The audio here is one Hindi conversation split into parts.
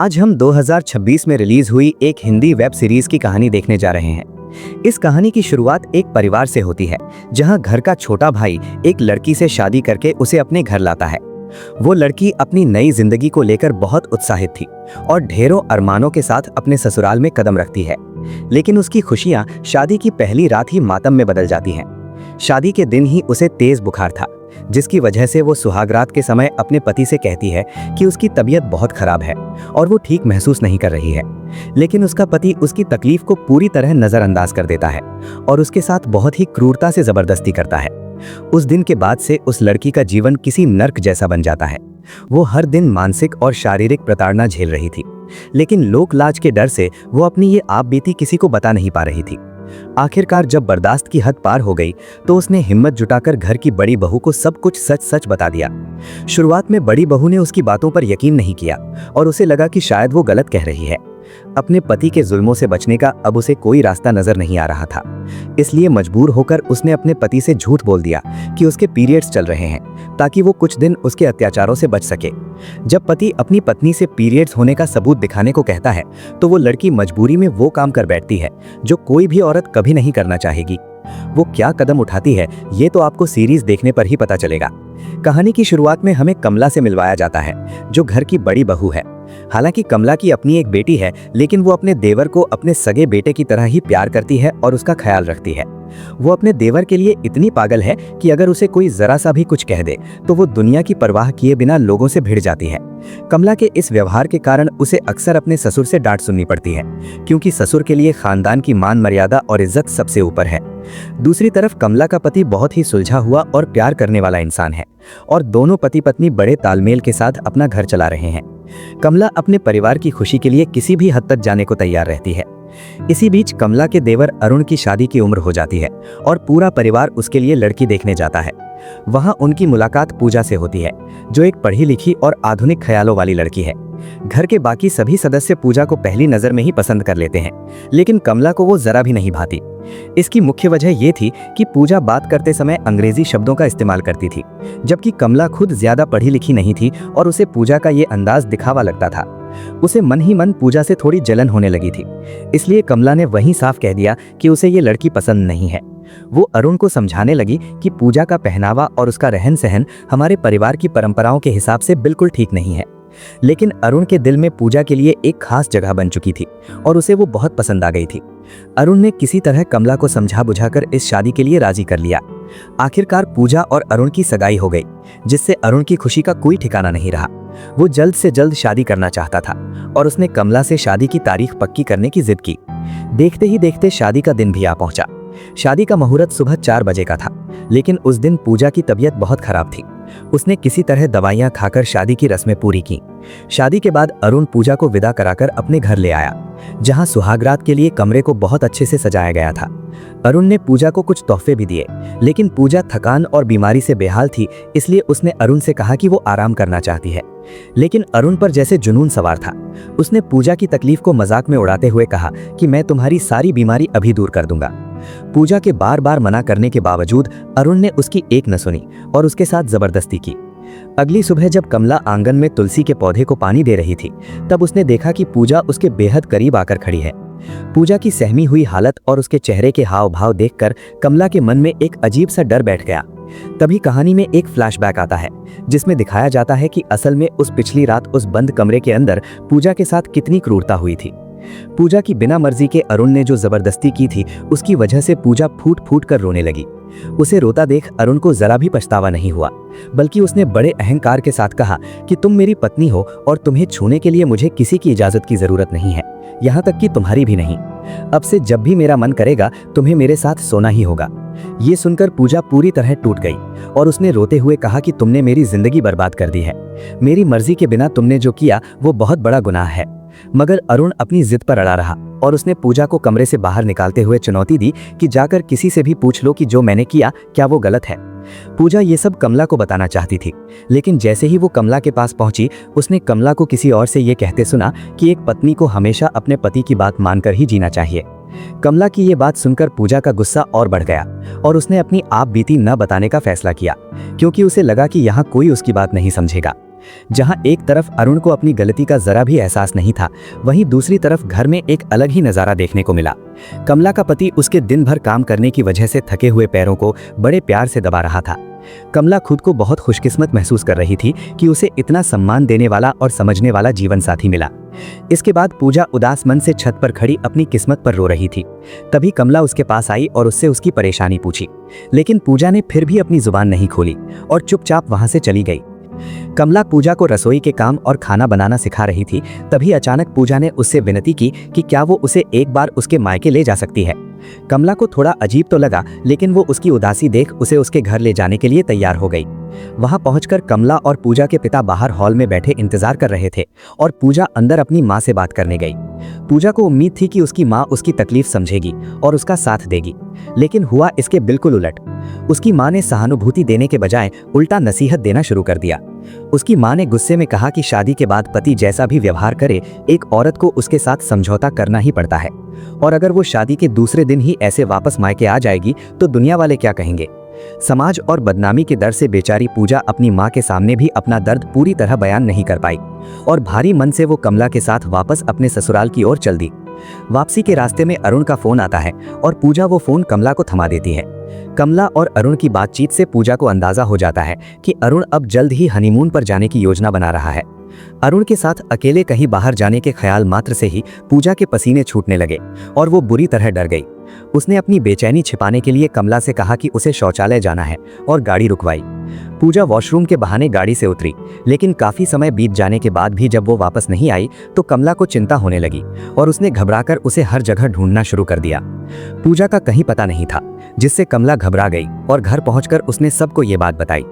आज हम 2026 में रिलीज हुई एक हिंदी वेब सीरीज की कहानी देखने जा रहे हैं। इस कहानी की शुरुआत एक परिवार से होती है, जहां घर का छोटा भाई एक लड़की से शादी करके उसे अपने घर लाता है। वो लड़की अपनी नई जिंदगी को लेकर बहुत उत्साहित थी और ढेरों अरमानों के साथ अपने ससुराल में कदम रखती है। लेकिन उसकी खुशियां शादी की पहली रात ही मातम में बदल जाती हैं। शादी के दिन ही उसे तेज बुखार था, जिसकी वजह से वो सुहागरात के समय अपने पति से कहती है कि उसकी तबीयत बहुत खराब है और वो ठीक महसूस नहीं कर रही है। लेकिन उसका पति उसकी तकलीफ को पूरी तरह नजरअंदाज कर देता है और उसके साथ बहुत ही क्रूरता से जबरदस्ती करता है। उस दिन के बाद से उस लड़की का जीवन किसी नर्क जैसा बन जाता है। वो हर दिन मानसिक और शारीरिक प्रताड़ना झेल रही थी, लेकिन लोक लाज के डर से वो अपनी ये आप बीती किसी को बता नहीं पा रही थी। आखिरकार जब बर्दाश्त की हद पार हो गई तो उसने हिम्मत जुटाकर घर की बड़ी बहू को सब कुछ सच सच बता दिया। शुरुआत में बड़ी बहू ने उसकी बातों पर यकीन नहीं किया और उसे लगा कि शायद वो गलत कह रही है। अपने पति के जुल्मों से बचने का अब उसे कोई रास्ता नजर नहीं आ रहा था, इसलिए मजबूर होकर उसने अपने पति से झूठ बोल दिया कि उसके पीरियड्स चल रहे हैं, ताकि वो कुछ दिन उसके अत्याचारों से बच सके। जब पति अपनी पत्नी से पीरियड्स होने का सबूत दिखाने को कहता है तो वो लड़की मजबूरी में वो काम कर बैठती है जो कोई भी औरत कभी नहीं करना चाहेगी। वो क्या कदम उठाती है ये तो आपको सीरीज देखने पर ही पता चलेगा। कहानी की शुरुआत में हमें कमला से मिलवाया जाता है, जो घर की बड़ी बहू है। हालांकि कमला की अपनी एक बेटी है, लेकिन वो अपने देवर को अपने सगे बेटे की तरह ही प्यार करती है और उसका ख्याल रखती है। वो अपने देवर के लिए इतनी पागल है कि अगर उसे कोई जरा सा भी कुछ कह दे तो वो दुनिया की परवाह किए बिना लोगों से भिड़ जाती है। कमला के इस व्यवहार के कारण उसे अक्सर अपने ससुर से डांट सुननी पड़ती है, क्योंकि ससुर के लिए खानदान की मान मर्यादा और इज्जत सबसे ऊपर है। दूसरी तरफ कमला का पति बहुत ही सुलझा हुआ और प्यार करने वाला इंसान है और दोनों पति पत्नी बड़े तालमेल के साथ अपना घर चला रहे हैं। कमला अपने परिवार की खुशी के लिए किसी भी हद तक जाने को तैयार रहती है। इसी बीच कमला के देवर अरुण की शादी की उम्र हो जाती है और पूरा परिवार उसके लिए लड़की देखने जाता है। वहां उनकी मुलाकात पूजा से होती है, जो एक पढ़ी लिखी और आधुनिक ख्यालों वाली लड़की है। घर के बाकी सभी सदस्य पूजा को पहली नजर में ही पसंद कर लेते हैं, लेकिन कमला को वो जरा भी नहीं भाती। इसकी मुख्य वजह ये थी कि पूजा बात करते समय अंग्रेजी शब्दों का इस्तेमाल करती थी, जबकि कमला खुद ज्यादा पढ़ी लिखी नहीं थी और उसे पूजा का ये अंदाज दिखावा लगता था। उसे मन ही मन पूजा से थोड़ी जलन होने लगी थी, इसलिए कमला ने वहीं साफ कह दिया कि उसे ये लड़की पसंद नहीं है। वो अरुण को समझाने लगी कि पूजा का पहनावा और उसका रहन सहन हमारे परिवार की परंपराओं के हिसाब से बिल्कुल ठीक नहीं है। लेकिन अरुण के दिल में पूजा के लिए एक खास जगह बन चुकी थी और उसे वो बहुत पसंद आ गई थी। अरुण ने किसी तरह कमला को समझा बुझाकर इस शादी के लिए राजी कर लिया। आखिरकार पूजा और अरुण की सगाई हो गई, जिससे अरुण की खुशी का कोई ठिकाना नहीं रहा। वो जल्द से जल्द शादी करना चाहता था और उसने कमला से शादी की तारीख पक्की करने की जिद की। देखते ही देखते शादी का दिन भी आ पहुंचा। शादी का मुहूर्त सुबह 4 बजे का था, लेकिन उस दिन पूजा की तबीयत बहुत खराब थी। उसने किसी तरह दवाइयां खाकर शादी की रस्में पूरी की। शादी के बाद अरुण पूजा को विदा कराकर अपने घर ले आया, जहां सुहागरात के लिए कमरे को बहुत अच्छे से सजाया गया था। अरुण ने पूजा को कुछ तोहफे भी दिए, लेकिन पूजा थकान और बीमारी से बेहाल थी, इसलिए उसने अरुण से कहा कि वो आराम करना चाहती है। लेकिन अरुण पर जैसे जुनून सवार था। उसने पूजा की तकलीफ को मजाक में उड़ाते हुए कहा कि मैं तुम्हारी सारी बीमारी अभी दूर कर दूंगा। पूजा के बार बार मना करने के बावजूद अरुण ने उसकी एक न सुनी और उसके साथ जबरदस्ती की। अगली सुबह जब कमला आंगन में तुलसी के पौधे को पानी दे रही थी, तब उसने देखा कि पूजा उसके बेहद करीब आकर खड़ी है। पूजा की सहमी हुई हालत और उसके चेहरे के हाव भाव देखकर कमला के मन में एक अजीब सा डर बैठ गया। तभी कहानी में एक फ्लैशबैक आता है, जिसमें दिखाया जाता है कि असल में उस पिछली रात उस बंद कमरे के अंदर पूजा के साथ कितनी क्रूरता हुई थी। पूजा की बिना मर्जी के अरुण ने जो जबरदस्ती की थी, उसकी वजह से पूजा फूट फूट कर रोने लगी। उसे रोता देख अरुण को जरा भी पछतावा नहीं हुआ, बल्कि उसने बड़े अहंकार के साथ कहा कि तुम मेरी पत्नी हो और तुम्हें छूने के लिए मुझे किसी की इजाजत की जरूरत नहीं है, यहाँ तक कि तुम्हारी भी नहीं। अब से जब भी मेरा मन करेगा तुम्हें मेरे साथ सोना ही होगा। ये सुनकर पूजा पूरी तरह टूट गई और उसने रोते हुए कहा कि तुमने मेरी जिंदगी बर्बाद कर दी है। मेरी मर्जी के बिना तुमने जो किया वो बहुत बड़ा गुनाह है। मगर अरुण अपनी जिद पर अड़ा रहा और उसने पूजा को कमरे से बाहर निकालते हुए चुनौती दी कि जाकर किसी से भी पूछ लो कि जो मैंने किया क्या वो गलत है। पूजा ये सब कमला को बताना चाहती थी, लेकिन जैसे ही वो कमला के पास पहुंची, उसने कमला को किसी और से ये कहते सुना कि एक पत्नी को हमेशा अपने पति की बात मानकर ही जीना चाहिए। कमला की ये बात सुनकर पूजा का गुस्सा और बढ़ गया और उसने अपनी आप बीती न बताने का फैसला किया, क्योंकि उसे लगा कि यहाँ कोई उसकी बात नहीं समझेगा। जहां एक तरफ अरुण को अपनी गलती का जरा भी एहसास नहीं था, वहीं दूसरी तरफ घर में एक अलग ही नजारा देखने को मिला। कमला का पति उसके दिन भर काम करने की वजह से थके हुए पैरों को बड़े प्यार से दबा रहा था। कमला खुद को बहुत खुशकिस्मत महसूस कर रही थी कि उसे इतना सम्मान देने वाला और समझने वाला जीवन साथी मिला। इसके बाद पूजा उदास मन से छत पर खड़ी अपनी किस्मत पर रो रही थी। तभी कमला उसके पास आई और उससे उसकी परेशानी पूछी, लेकिन पूजा ने फिर भी अपनी जुबान नहीं खोली और चुपचाप वहां से चली गई। कमला पूजा को रसोई के काम और खाना बनाना सिखा रही थी। तभी अचानक पूजा ने उससे विनती की कि क्या वो उसे एक बार उसके मायके ले जा सकती है। कमला को थोड़ा अजीब तो लगा, लेकिन वो उसकी उदासी देख उसे उसके घर ले जाने के लिए तैयार हो गई। वहां पहुंचकर कमला और पूजा के पिता बाहर हॉल में बैठे इंतजार कर रहे थे और पूजा अंदर अपनी मां से बात करने गई। पूजा को उम्मीद थी कि उसकी मां उसकी तकलीफ समझेगी और उसका साथ देगी, लेकिन हुआ इसके बिल्कुल उलट। उसकी मां ने सहानुभूति देने के बजाय उल्टा नसीहत देना शुरू कर दिया। उसकी मां ने गुस्से में कहा कि शादी के बाद पति जैसा भी व्यवहार करे, एक औरत को उसके साथ समझौता करना ही पड़ता है, और अगर वो शादी के दूसरे दिन ही ऐसे वापस मायके आ जाएगी तो दुनिया वाले क्या कहेंगे। समाज और बदनामी के डर से बेचारी पूजा अपनी मां के सामने भी अपना दर्द पूरी तरह बयान नहीं कर पाई और भारी मन से वो कमला के साथ वापस अपने ससुराल की ओर चल दी। वापसी के रास्ते में अरुण का फोन आता है और पूजा वो फोन कमला को थमा देती है। कमला और अरुण की बातचीत से पूजा को अंदाजा हो जाता है कि अरुण अब जल्द ही हनीमून पर जाने की योजना बना रहा है। अरुण के साथ अकेले कहीं बाहर जाने के ख्याल मात्र से ही पूजा के पसीने छूटने लगे और वो बुरी तरह डर गई। उसने अपनी बेचैनी छिपाने के लिए कमला से कहा कि उसे शौचालय जाना है और गाड़ी रुकवाई। पूजा वॉशरूम के बहाने गाड़ी से उतरी, लेकिन काफी समय बीत जाने के बाद भी जब वो वापस नहीं आई तो कमला को चिंता होने लगी और उसने घबराकर उसे हर जगह ढूंढना शुरू कर दिया। पूजा का कहीं पता नहीं था, जिससे कमला घबरा गई और घर पहुंचकर उसने सबको ये बात बताई।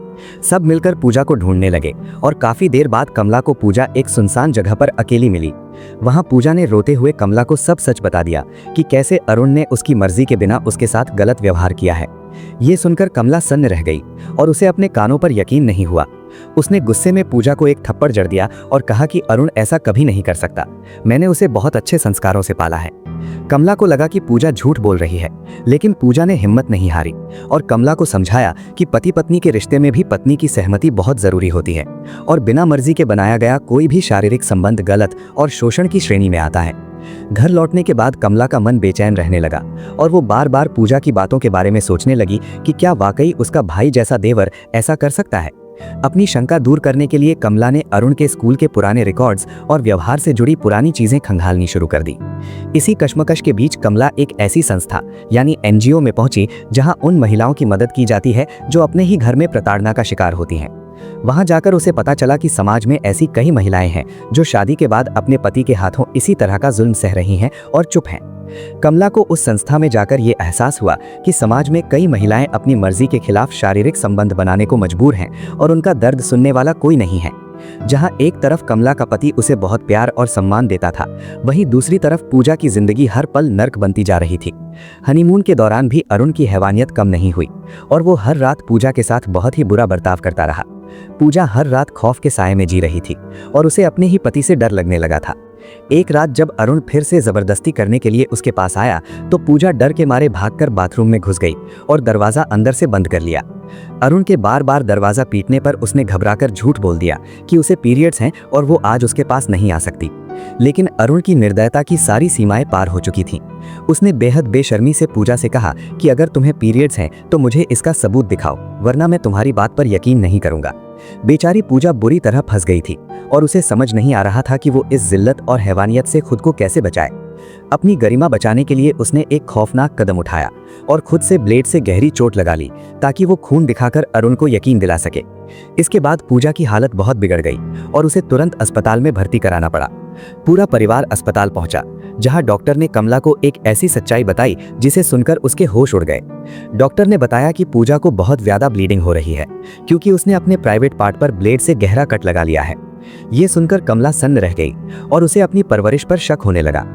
सब मिलकर पूजा को ढूंढने लगे और काफी देर बाद कमला को पूजा एक सुनसान जगह पर अकेली मिली। वहां पूजा ने रोते हुए कमला को सब सच बता दिया कि कैसे अरुण ने उसकी मर्जी के बिना उसके साथ गलत व्यवहार किया है। ये सुनकर कमला सन्न रह गई और उसे अपने कानों पर यकीन नहीं हुआ। उसने गुस्से में पूजा को एक थप्पड़ जड़ दिया और कहा कि अरुण ऐसा कभी नहीं कर सकता, मैंने उसे बहुत अच्छे संस्कारों से पाला है। कमला को लगा कि पूजा झूठ बोल रही है, लेकिन पूजा ने हिम्मत नहीं हारी और कमला को समझाया कि पति पत्नी के रिश्ते में भी पत्नी की सहमति बहुत जरूरी होती है और बिना मर्जी के बनाया गया कोई भी शारीरिक संबंध गलत और शोषण की श्रेणी में आता है। घर लौटने के बाद कमला का मन बेचैन रहने लगा और वो बार बार पूजा की बातों के बारे में सोचने लगी कि क्या वाकई उसका भाई जैसा देवर ऐसा कर सकता है। अपनी शंका दूर करने के लिए कमला ने अरुण के स्कूल के पुराने रिकॉर्ड्स और व्यवहार से जुड़ी पुरानी चीजें खंगालनी शुरू कर दी। इसी कश्मकश के बीच कमला एक ऐसी संस्था यानी एनजीओ में पहुंची जहां उन महिलाओं की मदद की जाती है जो अपने ही घर में प्रताड़ना का शिकार होती हैं। वहां जाकर उसे पता चला कि समाज में ऐसी कई महिलाएं हैं जो शादी के बाद अपने पति के हाथों इसी तरह का जुल्म सह रही हैं और चुप हैं। कमला को उस संस्था में जाकर ये एहसास हुआ कि समाज में कई महिलाएं अपनी मर्जी के खिलाफ शारीरिक संबंध बनाने को मजबूर हैं और उनका दर्द सुनने वाला कोई नहीं है। जहां एक तरफ कमला का पति उसे बहुत प्यार और सम्मान देता था, वहीं दूसरी तरफ पूजा की जिंदगी हर पल नर्क बनती जा रही थी। हनीमून के दौरान भी अरुण की हैवानियत कम नहीं हुई और वो हर रात पूजा के साथ बहुत ही बुरा बर्ताव करता रहा। पूजा हर रात खौफ के साए में जी रही थी और उसे अपने ही पति से डर लगने लगा था। एक रात जब अरुण फिर से जबरदस्ती करने के लिए उसके पास आया तो पूजा डर के मारे भागकर बाथरूम में घुस गई और दरवाजा अंदर से बंद कर लिया। अरुण के बार बार दरवाजा पीटने पर उसने घबराकर झूठ बोल दिया कि उसे पीरियड्स हैं और वो आज उसके पास नहीं आ सकती। लेकिन अरुण की निर्दयता की सारी सीमाएं पार हो चुकी थीं। उसने बेहद बेशर्मी से पूजा से कहा कि अगर तुम्हें पीरियड्स हैं तो मुझे इसका सबूत दिखाओ, वरना मैं तुम्हारी बात पर यकीन नहीं करूंगा। बेचारी पूजा बुरी तरह फंस गई थी और उसे समझ नहीं आ रहा था कि वो इस जिल्लत और हैवानियत से खुद को कैसे बचाए। अपनी गरिमा बचाने के लिए उसने एक खौफनाक कदम उठाया और खुद से ब्लेड से गहरी चोट लगा ली ताकि वो खून दिखाकर अरुण को यकीन दिला सके। इसके बाद पूजा की हालत बहुत बिगड़ गई और उसे तुरंत अस्पताल में भर्ती कराना पड़ा। पूरा परिवार अस्पताल पहुंचा, जहां डॉक्टर ने कमला को एक ऐसी सच्चाई बताई जिसे सुनकर उसके होश उड़ गए। डॉक्टर ने बताया कि पूजा को बहुत ज्यादा ब्लीडिंग हो रही है क्योंकि उसने अपने प्राइवेट पार्ट पर ब्लेड से गहरा कट लगा लिया है। ये सुनकर कमला सन्न रह गई और उसे अपनी परवरिश पर शक होने लगा।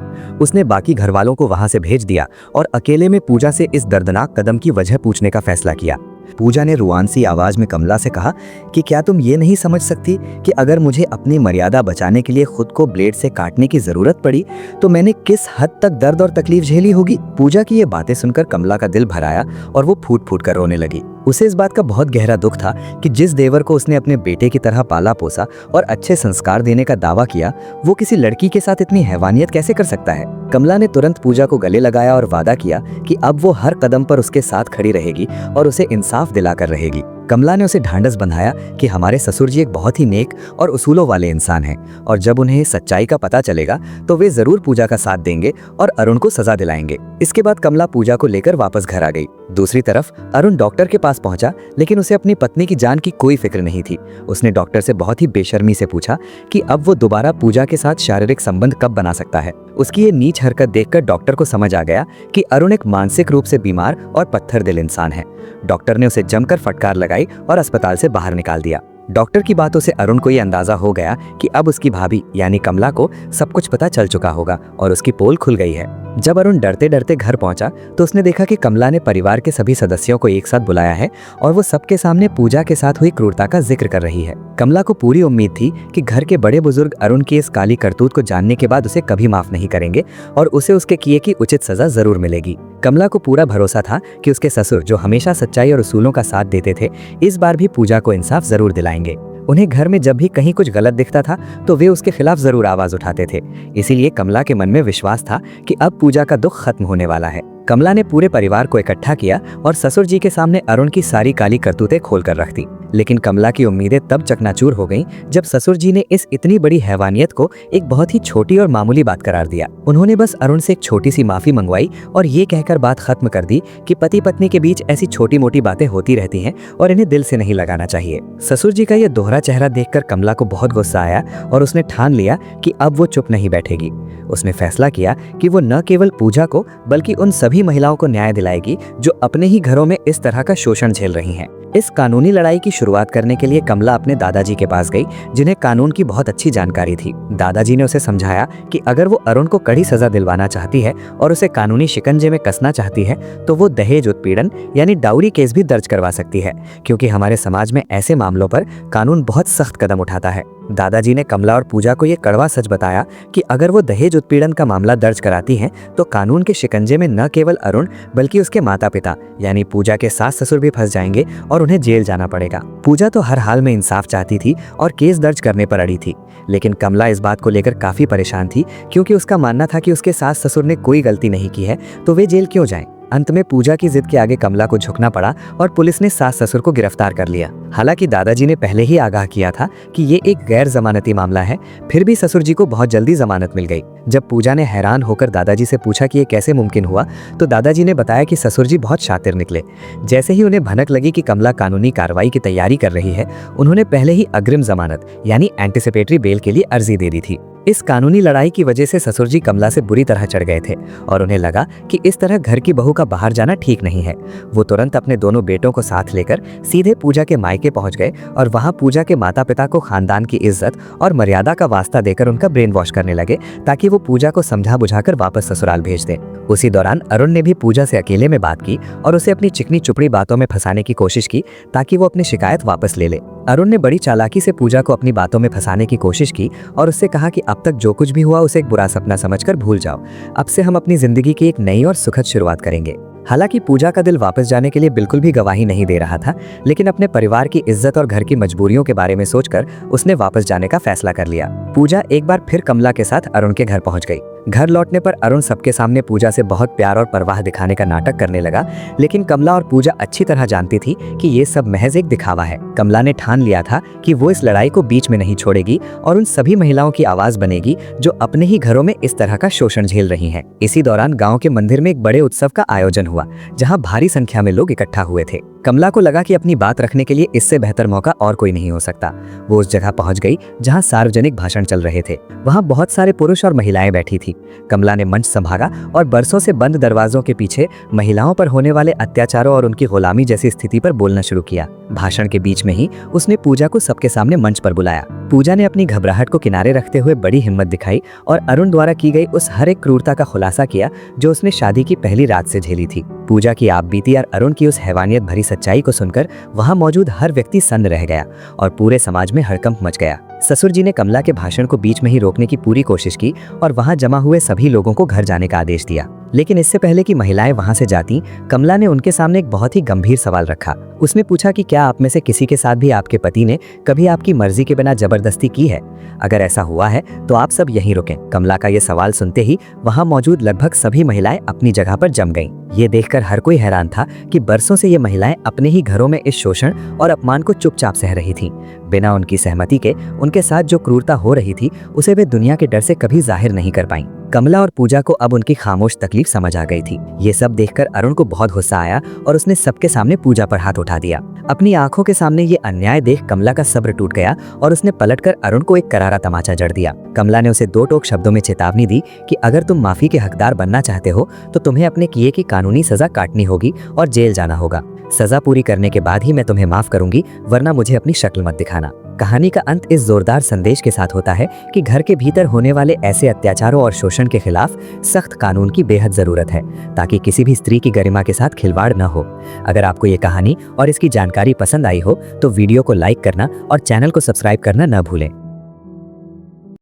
उसने बाकी घरवालों को वहां से भेज दिया और अकेले में पूजा से इस दर्दनाक कदम की वजह पूछने का फैसला किया। पूजा ने रुआंसी आवाज में कमला से कहा कि क्या तुम ये नहीं समझ सकती कि अगर मुझे अपनी मर्यादा बचाने के लिए खुद को ब्लेड से काटने की जरूरत पड़ी तो मैंने किस हद तक दर्द और तकलीफ झेली होगी। पूजा की ये बातें सुनकर कमला का दिल भर आया और वो फूट फूट कर रोने लगी। उसे इस बात का बहुत गहरा दुख था कि जिस देवर को उसने अपने बेटे की तरह पाला पोसा और अच्छे संस्कार देने का दावा किया, वो किसी लड़की के साथ इतनी हैवानियत कैसे कर सकता है। कमला ने तुरंत पूजा को गले लगाया और वादा किया कि अब वो हर कदम पर उसके साथ खड़ी रहेगी और उसे इंसाफ दिलाकर रहेगी। कमला ने उसे ढांढस बंधाया कि हमारे ससुर जी एक बहुत ही नेक और उसूलों वाले इंसान हैं और जब उन्हें सच्चाई का पता चलेगा तो वे जरूर पूजा का साथ देंगे और अरुण को सजा दिलाएंगे। इसके बाद कमला पूजा को लेकर वापस घर आ गई। दूसरी तरफ अरुण डॉक्टर के पास पहुंचा, लेकिन उसे अपनी पत्नी की जान की कोई फिक्र नहीं थी। उसने डॉक्टर से बहुत ही बेशर्मी से पूछा कि अब वो दोबारा पूजा के साथ शारीरिक संबंध कब बना सकता है। उसकी ये नीच हरकत देखकर डॉक्टर को समझ आ गया कि अरुण एक मानसिक रूप से बीमार और पत्थर दिल इंसान है। डॉक्टर ने उसे जमकर फटकार लगाई और अस्पताल से बाहर निकाल दिया। डॉक्टर की बातों से अरुण को ये अंदाजा हो गया कि अब उसकी भाभी यानी कमला को सब कुछ पता चल चुका होगा और उसकी पोल खुल गई है। जब अरुण डरते डरते घर पहुंचा तो उसने देखा कि कमला ने परिवार के सभी सदस्यों को एक साथ बुलाया है और वो सबके सामने पूजा के साथ हुई क्रूरता का जिक्र कर रही है। कमला को पूरी उम्मीद थी कि घर के बड़े बुजुर्ग अरुण की इस काली करतूत को जानने के बाद उसे कभी माफ नहीं करेंगे और उसे उसके किए की उचित सजा जरूर मिलेगी। कमला को पूरा भरोसा था कि उसके ससुर, जो हमेशा सच्चाई और उसूलों का साथ देते थे, इस बार भी पूजा को इंसाफ जरूर दिलाएंगे। उन्हें घर में जब भी कहीं कुछ गलत दिखता था तो वे उसके खिलाफ जरूर आवाज उठाते थे। इसीलिए कमला के मन में विश्वास था कि अब पूजा का दुख खत्म होने वाला है। कमला ने पूरे परिवार को इकट्ठा किया और ससुर जी के सामने अरुण की सारी काली करतूतें खोलकर रख दी। लेकिन कमला की उम्मीदें तब चकनाचूर हो गईं जब ससुर जी ने इस इतनी बड़ी हैवानियत को एक बहुत ही छोटी और मामूली बात करार दिया। उन्होंने बस अरुण से एक छोटी सी माफी मंगवाई और ये कहकर बात खत्म कर दी कि पति पत्नी के बीच ऐसी छोटी मोटी बातें होती रहती हैं और इन्हें दिल से नहीं लगाना चाहिए। ससुर जी का यह दोहरा चेहरा देखकर कमला को बहुत गुस्सा आया और उसने ठान लिया कि अब वो चुप नहीं बैठेगी। उसने फैसला किया कि वो न केवल पूजा को बल्कि उन सभी महिलाओं को न्याय दिलाएगी जो अपने ही घरों में इस तरह का शोषण झेल रही हैं। इस कानूनी लड़ाई की शुरुआत करने के लिए कमला अपने दादाजी के पास गई, जिन्हें कानून की बहुत अच्छी जानकारी थी। दादाजी ने उसे समझाया कि अगर वो अरुण को कड़ी सजा दिलवाना चाहती है और उसे कानूनी शिकंजे में कसना चाहती है तो वो दहेज उत्पीड़न यानी डाउरी केस भी दर्ज करवा सकती है, क्योंकि हमारे समाज में ऐसे मामलों पर कानून बहुत सख्त कदम उठाता है। दादाजी ने कमला और पूजा को ये कड़वा सच बताया कि अगर वो दहेज उत्पीड़न का मामला दर्ज कराती हैं तो कानून के शिकंजे में न केवल अरुण बल्कि उसके माता पिता यानी पूजा के सास ससुर भी फंस जाएंगे और उन्हें जेल जाना पड़ेगा। पूजा तो हर हाल में इंसाफ चाहती थी और केस दर्ज करने पर अड़ी थी, लेकिन कमला इस बात को लेकर काफी परेशान थी, क्योंकि उसका मानना था कि उसके सास ससुर ने कोई गलती नहीं की है तो वे जेल क्यों जाएं। अंत में पूजा की जिद के आगे कमला को झुकना पड़ा और पुलिस ने सास ससुर को गिरफ्तार कर लिया। हालांकि दादाजी ने पहले ही आगाह किया था कि ये एक गैर जमानती मामला है, फिर भी ससुर जी को बहुत जल्दी जमानत मिल गई। जब पूजा ने हैरान होकर दादाजी से पूछा कि ये कैसे मुमकिन हुआ तो दादाजी ने बताया कि ससुर जी बहुत शातिर निकले। जैसे ही उन्हें भनक लगी कि कमला कानूनी कार्रवाई की तैयारी कर रही है, उन्होंने पहले ही अग्रिम जमानत यानी एंटिसिपेटरी बेल के लिए अर्जी दे दी थी। इस कानूनी लड़ाई की वजह से ससुर जी कमला से बुरी तरह चढ़ गए थे और उन्हें लगा कि इस तरह घर की बहू का बाहर जाना ठीक नहीं है। वो तुरंत अपने दोनों बेटों को साथ लेकर सीधे पूजा के मायके पहुंच गए और वहां पूजा के माता पिता को खानदान की इज्जत और मर्यादा का वास्ता देकर उनका ब्रेन वॉश करने लगे, ताकि वो पूजा को समझा बुझाकर वापस ससुराल भेज दें। उसी दौरान अरुण ने भी पूजा से अकेले में बात की और उसे अपनी चिकनी चुपड़ी बातों में फंसाने की कोशिश की ताकि वो अपनी शिकायत वापस ले ले। अरुण ने बड़ी चालाकी से पूजा को अपनी बातों में फंसाने की कोशिश की और उससे कहा कि अब तक जो कुछ भी हुआ उसे एक बुरा सपना समझकर भूल जाओ, अब से हम अपनी जिंदगी की एक नई और सुखद शुरुआत करेंगे। हालांकि पूजा का दिल वापस जाने के लिए बिल्कुल भी गवाही नहीं दे रहा था, लेकिन अपने परिवार की इज्जत और घर की मजबूरियों के बारे में सोचकर उसने वापस जाने का फैसला कर लिया। पूजा एक बार फिर कमला के साथ अरुण के घर पहुंच गई। घर लौटने पर अरुण सबके सामने पूजा से बहुत प्यार और परवाह दिखाने का नाटक करने लगा, लेकिन कमला और पूजा अच्छी तरह जानती थी कि ये सब महज एक दिखावा है। कमला ने ठान लिया था कि वो इस लड़ाई को बीच में नहीं छोड़ेगी और उन सभी महिलाओं की आवाज बनेगी जो अपने ही घरों में इस तरह का शोषण झेल रही हैं। इसी दौरान गांव के मंदिर में एक बड़े उत्सव का आयोजन हुआ, जहां भारी संख्या में लोग इकट्ठा हुए थे। कमला को लगा कि अपनी बात रखने के लिए इससे बेहतर मौका और कोई नहीं हो सकता। वो उस जगह पहुंच गई जहां सार्वजनिक भाषण चल रहे थे। वहां बहुत सारे पुरुष और महिलाएं बैठी थी। कमला ने मंच संभाला और बरसों से बंद दरवाजों के पीछे महिलाओं पर होने वाले अत्याचारों और उनकी गुलामी जैसी स्थिति पर बोलना शुरू किया। भाषण के बीच में ही उसने पूजा को सबके सामने मंच पर बुलाया। पूजा ने अपनी घबराहट को किनारे रखते हुए बड़ी हिम्मत दिखाई और अरुण द्वारा की गई उस हर एक क्रूरता का खुलासा किया जो उसने शादी की पहली रात से झेली थी। पूजा की आपबीती और अरुण की उस हैवानियत भरी सच्चाई को सुनकर वहां मौजूद हर व्यक्ति सन्न रह गया और पूरे समाज में हड़कंप मच गया। ससुर जी ने कमला के भाषण को बीच में ही रोकने की पूरी कोशिश की और वहां जमा हुए सभी लोगों को घर जाने का आदेश दिया। लेकिन इससे पहले कि महिलाएं वहां से जाती, कमला ने उनके सामने एक बहुत ही गंभीर सवाल रखा। उसने पूछा कि क्या आप में से किसी के साथ भी आपके पति ने कभी आपकी मर्जी के बिना जबरदस्ती की है? अगर ऐसा हुआ है तो आप सब यहीं रुकें। कमला का ये सवाल सुनते ही वहां मौजूद लगभग सभी महिलाएं अपनी जगह पर जम गईं। ये देखकर हर कोई हैरान था कि बरसों से ये महिलाएं अपने ही घरों में इस शोषण और अपमान को चुपचाप सह रही थीं। बिना उनकी सहमति के उनके साथ जो क्रूरता हो रही थी उसे वे दुनिया के डर से कभी जाहिर नहीं कर पाईं। कमला और पूजा को अब उनकी खामोश तकलीफ समझ आ गई थी। ये सब देखकर अरुण को बहुत गुस्सा आया और उसने सबके सामने पूजा पर हाथ उठा दिया। अपनी आंखों के सामने ये अन्याय देख कमला का सब्र टूट गया और उसने पलटकर अरुण को एक करारा तमाचा जड़ दिया। कमला ने उसे दो टोक शब्दों में चेतावनी दी कि अगर तुम माफी के हकदार बनना चाहते हो तो तुम्हें अपने किए की कानूनी सजा काटनी होगी और जेल जाना होगा। सजा पूरी करने के बाद ही मैं तुम्हें माफ करूंगी, वरना मुझे अपनी शक्ल मत दिखाना। कहानी का अंत इस जोरदार संदेश के साथ होता है कि घर के भीतर होने वाले ऐसे अत्याचारों और शोषण के खिलाफ सख्त कानून की बेहद जरूरत है, ताकि किसी भी स्त्री की गरिमा के साथ खिलवाड़ न हो। अगर आपको ये कहानी और इसकी जानकारी पसंद आई हो तो वीडियो को लाइक करना और चैनल को सब्सक्राइब करना न भूलें।